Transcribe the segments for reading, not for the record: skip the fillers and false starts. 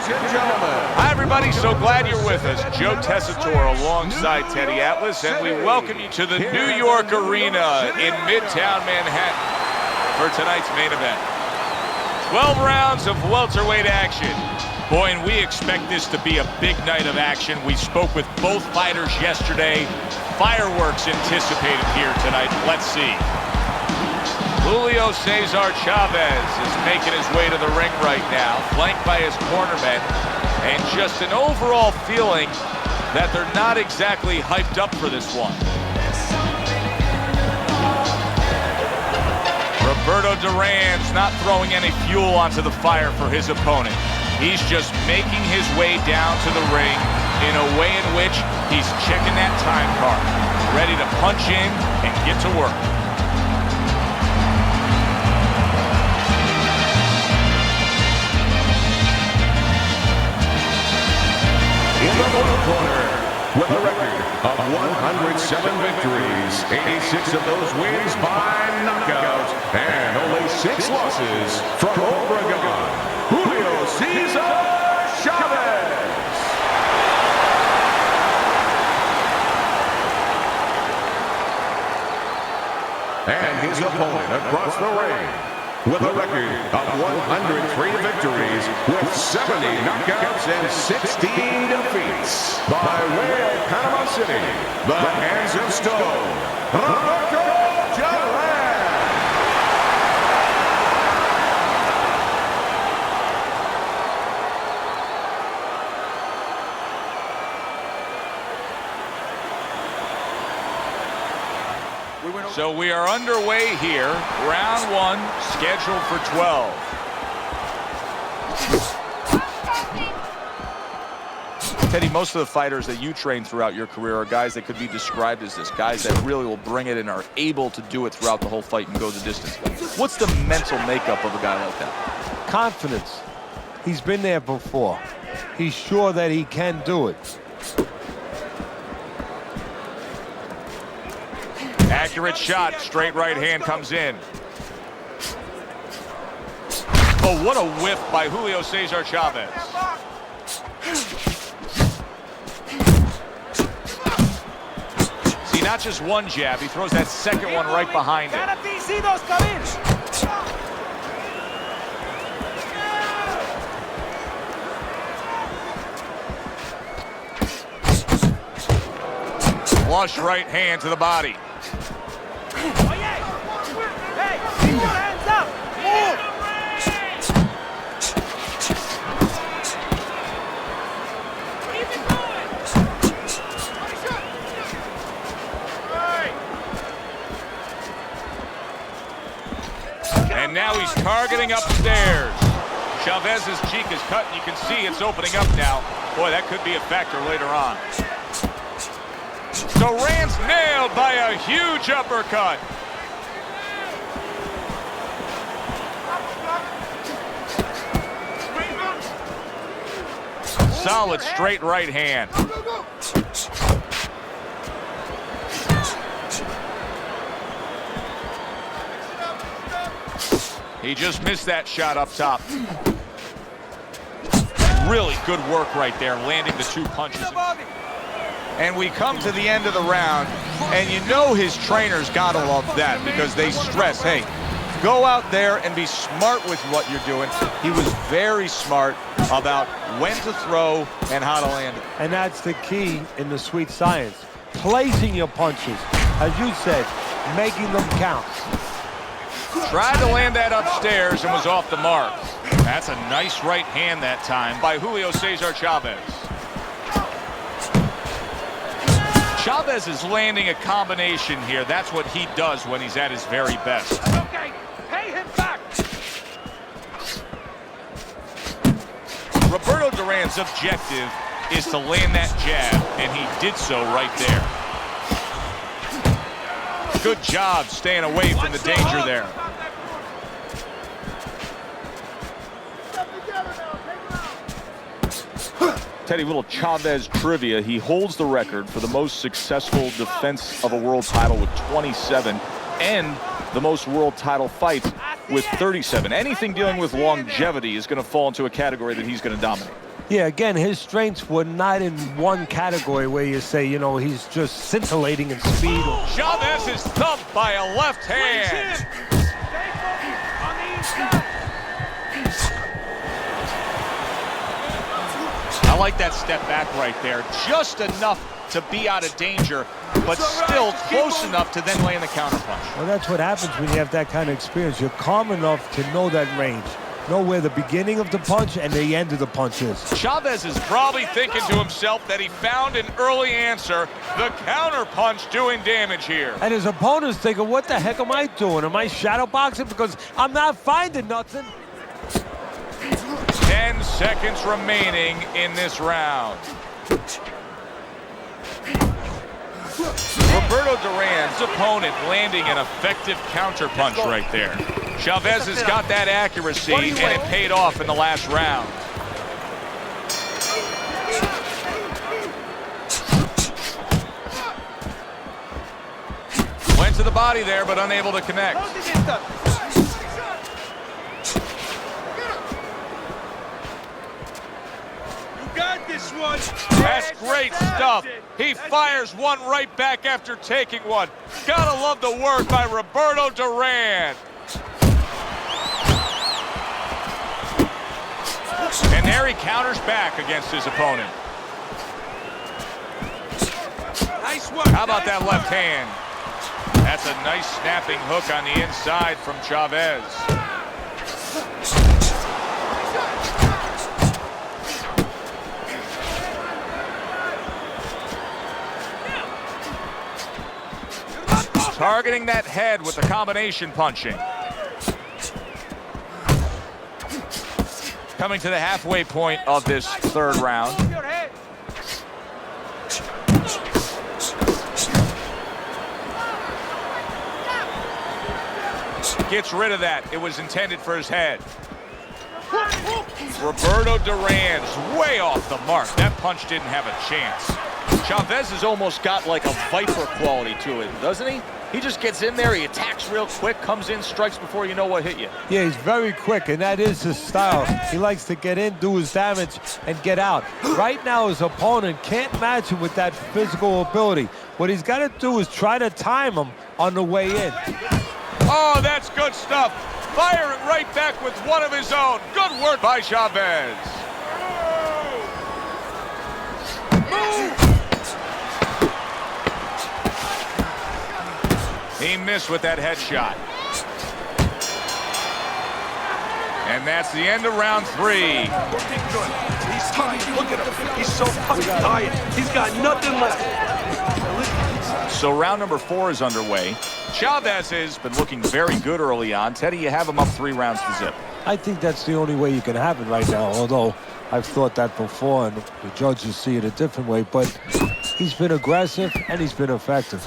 ladies and gentlemen. Hi, everybody. So glad you're with us. Joe Tessitore alongside Teddy Atlas, and we welcome you to the New York Arena in Midtown Manhattan for tonight's main event. 12 rounds of welterweight action. Boy, and we expect this to be a big night of action. We spoke with both fighters yesterday. Fireworks anticipated here tonight. Let's see. Julio Cesar Chavez is making his way to the ring right now, flanked by his cornermen, and just an overall feeling that they're not exactly hyped up for this one. Roberto Duran's not throwing any fuel onto the fire for his opponent. He's just making his way down to the ring in a way in which he's checking that time card, ready to punch in and get to work. In the blue corner, with a record of 107 victories, 86 of those wins by knockout, and only 6 losses from Oregon, Julio Cesar Chavez. And his opponent across the ring, with a record of 103 victories, with 70 knockouts and 16 defeats, by way of Panama City, the Hands of Stone, Roberto. So we are underway here. Round 1, scheduled for 12. Teddy, most of the fighters that you train throughout your career are guys that could be described as this, guys that really will bring it and are able to do it throughout the whole fight and go the distance. What's the mental makeup of a guy like that? Confidence. He's been there before. He's sure that he can do it. Accurate shot, straight right hand comes in. Oh, what a whiff by Julio Cesar Chavez. See, not just one jab, he throws that second one right behind it. Flush right hand to the body. Hands up! Move! And now he's targeting upstairs. Chavez's cheek is cut, and you can see it's opening up now. Boy, that could be a factor later on. Duran's nailed by a huge uppercut. Solid straight right hand. He just missed that shot up top. Really good work right there, landing the 2 punches. And we come to the end of the round, and you know his trainers gotta love that, because they stress, hey, go out there and be smart with what you're doing. He was very smart about when to throw and how to land it. And that's the key in the sweet science. Placing your punches, as you said, making them count. Tried to land that upstairs and was off the mark. That's a nice right hand that time by Julio Cesar Chavez. Chavez is landing a combination here. That's what he does when he's at his very best. Okay, pay him back. Roberto Duran's objective is to land that jab, and he did so right there. Good job staying away from the danger there. Teddy, little Chavez trivia. He holds the record for the most successful defense of a world title with 27, and the most world title fights with 37. Anything dealing with longevity is going to fall into a category that he's going to dominate. Yeah, again, his strengths were not in one category where you say, you know, he's just scintillating in speed. Chavez is thumped by a left hand. Stay focused on the inside. I like that step back right there. Just enough to be out of danger, but still close enough to then land the counterpunch. Well, that's what happens when you have that kind of experience. You're calm enough to know that range. Know where the beginning of the punch and the end of the punch is. Chavez is probably thinking to himself that he found an early answer. The counterpunch doing damage here. And his opponent's thinking, what the heck am I doing? Am I shadow boxing? Because I'm not finding nothing. 10 seconds remaining in this round. Roberto Duran's opponent landing an effective counterpunch right there. Chavez has got that accuracy, and it paid off in the last round. Went to the body there, but unable to connect. Got this one. That's great stuff. He fires one right back after taking one. Gotta love the work by Roberto Duran. And there he counters back against his opponent. Nice work. How about that left hand? That's a nice snapping hook on the inside from Chavez. Targeting that head with the combination punching. Coming to the halfway point of this third round. Gets rid of that. It was intended for his head. Roberto Duran's way off the mark. That punch didn't have a chance. Chavez has almost got like a viper quality to it, doesn't he? He just gets in there, he attacks real quick, comes in, strikes before you know what hit you. Yeah, he's very quick, and that is his style. He likes to get in, do his damage, and get out. Right now, his opponent can't match him with that physical ability. What he's got to do is try to time him on the way in. Oh, that's good stuff. Firing right back with one of his own. Good work by Chavez. He missed with that headshot. And that's the end of round 3. He's tired. Look at him. He's so fucking tired. He's got nothing left. So round number 4 is underway. Chavez has been looking very good early on. Teddy, you have him up 3 rounds to zip. I think that's the only way you can have it right now, although I've thought that before, and the judges see it a different way. But he's been aggressive, and he's been effective.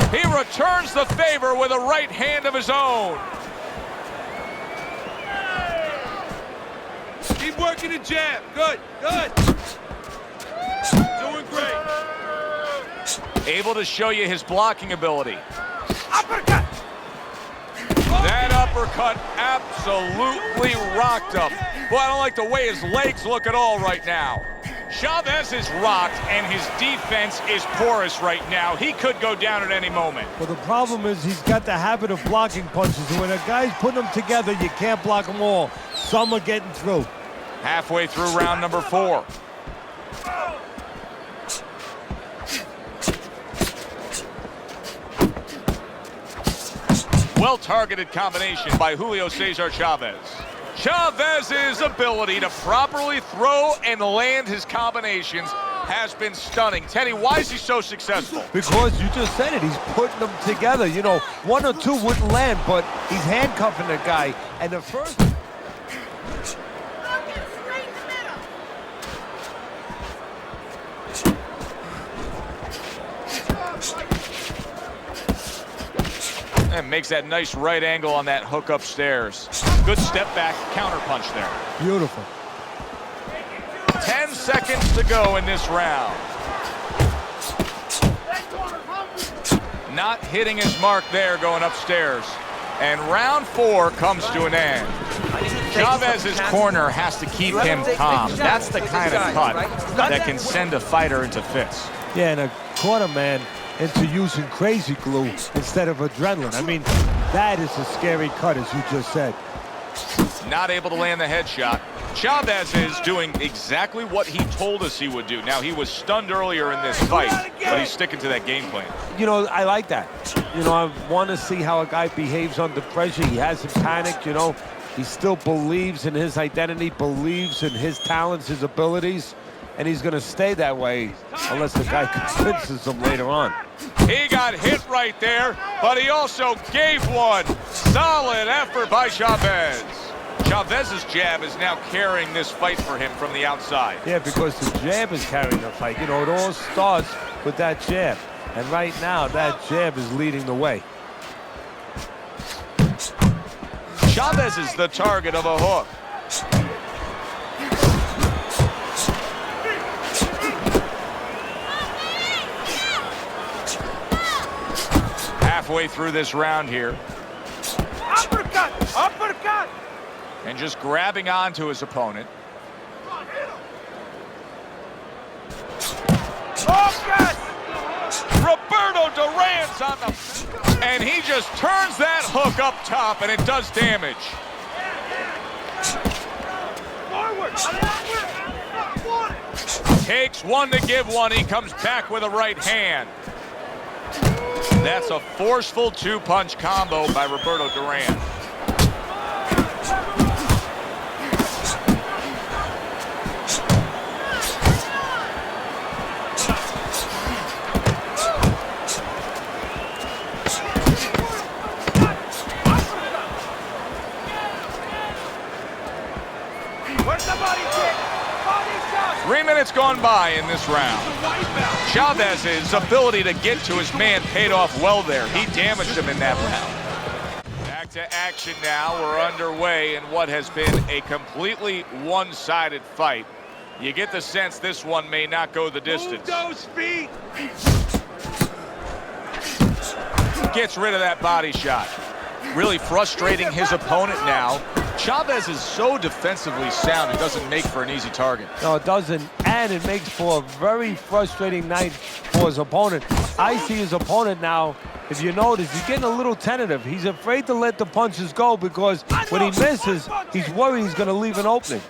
He returns the favor with a right hand of his own. Keep working the jab. Good, good. Doing great. Able to show you his blocking ability. Uppercut. That uppercut absolutely rocked him. Boy, I don't like the way his legs look at all right now. Chavez is rocked, and his defense is porous right now. He could go down at any moment. Well, the problem is he's got the habit of blocking punches, and when a guy's putting them together, you can't block them all. Some are getting through. Halfway through round number 4. Well-targeted combination by Julio Cesar Chavez. Chavez's ability to properly throw and land his combinations has been stunning. Teddy, why is he so successful? Because you just said it, he's putting them together. You know, 1 or 2 wouldn't land, but he's handcuffing the guy. And the first... And makes that nice right angle on that hook upstairs. Good step back counter punch there. Beautiful. 10 seconds to go in this round. not hitting his mark there going upstairs. And round 4 comes to an end. Chavez's corner has to keep him calm. That's the kind of cut that can send a fighter into fits. Yeah, and a corner man into using crazy glue instead of adrenaline. I mean, that is a scary cut, as you just said. Not able to land the headshot. Chavez is doing exactly what he told us he would do. Now, he was stunned earlier in this fight, but he's sticking to that game plan. You know, I like that. You know, I want to see how a guy behaves under pressure. He hasn't panicked, you know. He still believes in his identity, believes in his talents, his abilities, and he's going to stay that way unless the guy convinces him later on. He got hit right there, but he also gave one. Solid effort by Chavez. Chavez's jab is now carrying this fight for him from the outside. Yeah, because the jab is carrying the fight. You know, it all starts with that jab. And right now, that jab is leading the way. Chavez is the target of a hook. Halfway through this round here. Uppercut! Uppercut! And just grabbing onto his opponent. Oh, yes! Roberto Duran's on the... And he just turns that hook up top, and it does damage. Forward! Takes one to give one. He comes back with a right hand. That's a forceful two-punch combo by Roberto Duran. Where's the body kick? Body shot! 3 minutes gone by in this round. Chavez's ability to get to his man paid off well there. He damaged him in that round. Back to action now. We're underway in what has been a completely one-sided fight. You get the sense this one may not go the distance. Move those feet! Gets rid of that body shot. Really frustrating his opponent now. Chavez is so defensively sound, it doesn't make for an easy target. No, it doesn't, and it makes for a very frustrating night for his opponent. I see his opponent now, if you notice, he's getting a little tentative. He's afraid to let the punches go because when he misses, he's worried he's going to leave an opening.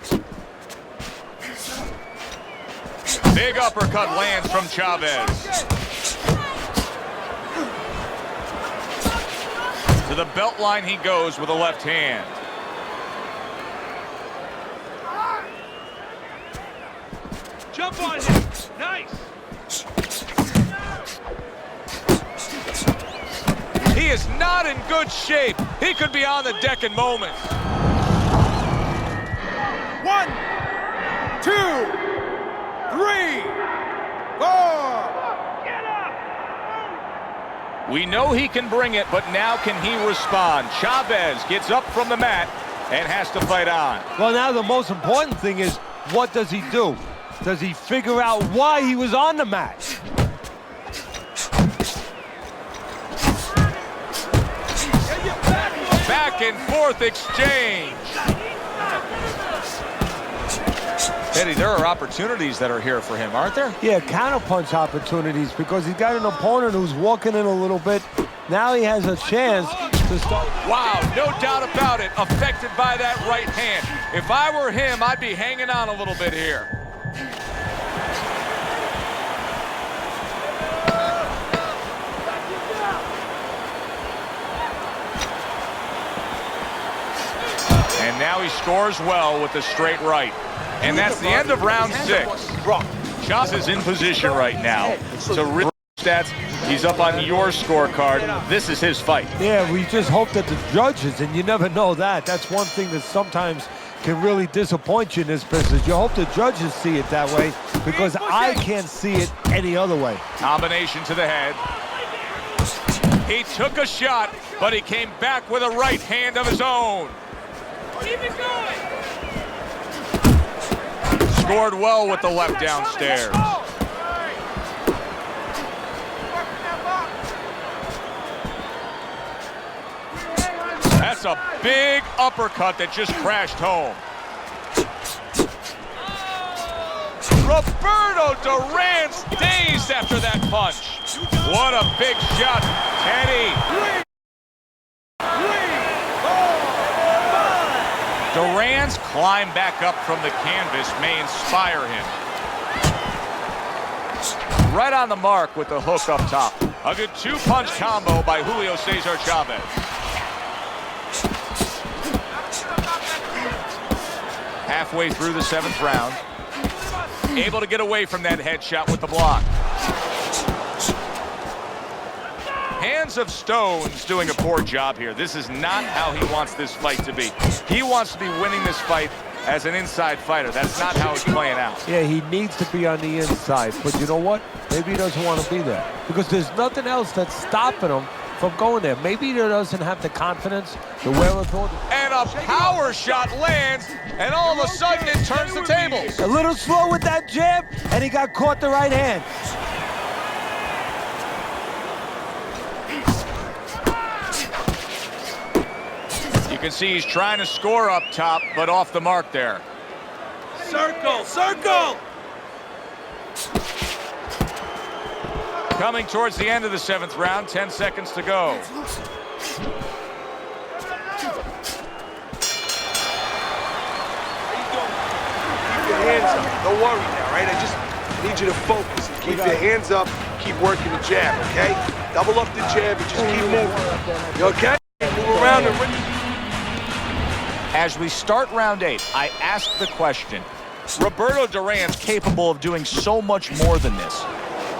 Big uppercut lands from Chavez. To the belt line he goes with a left hand. Jump on him! Nice! He is not in good shape. He could be on the deck in moments. 1, 2, 3, 4! Get up! We know he can bring it, but now can he respond? Chavez gets up from the mat and has to fight on. Well, now the most important thing is, what does he do? Does he figure out why he was on the mat? Back and forth exchange. Eddie, there are opportunities that are here for him, aren't there? Yeah, counterpunch opportunities because he's got an opponent who's walking in a little bit. Now he has a chance to start. Wow, no doubt about it. Affected by that right hand. If I were him, I'd be hanging on a little bit here. And now he scores well with the straight right. And that's the end of round 6. Chavez is in position right now. So real stats, he's up on your scorecard. This is his fight. Yeah, we just hope that the judges, and you never know that. That's one thing that sometimes can really disappoint you in this business. You hope the judges see it that way because I can't see it any other way. Combination to the head. He took a shot, but he came back with a right hand of his own. Keep it going! Scored well with the left downstairs. That's a big uppercut that just crashed home. Roberto Duran's dazed after that punch. What a big shot, Teddy. Duran's climb back up from the canvas may inspire him. Right on the mark with the hook up top. A good two-punch combo by Julio Cesar Chavez. Halfway through the 7th round. Able to get away from that headshot with the block. Hands of Stone's doing a poor job here. This is not how he wants this fight to be. He wants to be winning this fight as an inside fighter. That's not how it's playing out. Yeah, he needs to be on the inside. But you know what? Maybe he doesn't want to be there. Because there's nothing else that's stopping him from going there. Maybe he doesn't have the confidence, the wherewithal. And a power shot lands, and all of a sudden it turns the tables. A little slow with that jab, and he got caught the right hand. You can see he's trying to score up top, but off the mark there. Circle, circle! Coming towards the end of the 7th round, 10 seconds to go. Keep your hands up. Don't worry now, right? I just need you to focus and keep your hands up. Keep working the jab, okay? Double up the jab and just keep moving. You okay? Move around and win. As we start round 8, I ask the question, Roberto Duran's capable of doing so much more than this.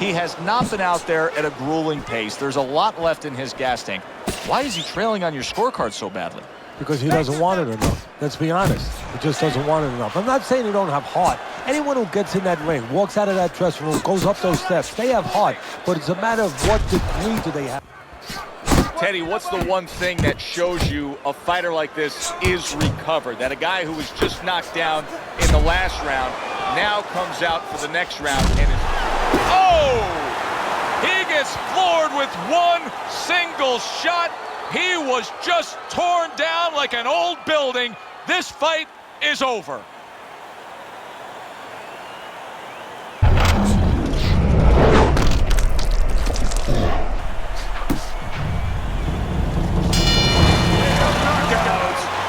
He has not been out there at a grueling pace. There's a lot left in his gas tank. Why is he trailing on your scorecard so badly? Because he doesn't want it enough. Let's be honest. He just doesn't want it enough. I'm not saying he don't have heart. Anyone who gets in that ring, walks out of that dressing room, goes up those steps, they have heart. But it's a matter of what degree do they have. Teddy, what's the one thing that shows you a fighter like this is recovered? That a guy who was just knocked down in the last round now comes out for the next round and is... Oh! He gets floored with one single shot. He was just torn down like an old building. This fight is over.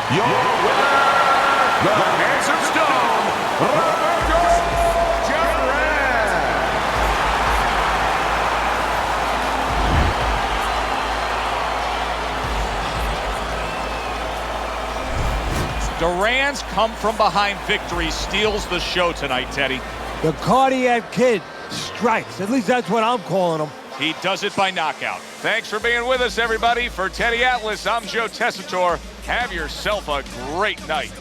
Your winner, the handsome stone, Roberto Duran. Duran's come from behind victory steals the show tonight, Teddy. The Cardiac Kid strikes. At least that's what I'm calling him. He does it by knockout. Thanks for being with us, everybody. For Teddy Atlas, I'm Joe Tessitore. Have yourself a great night.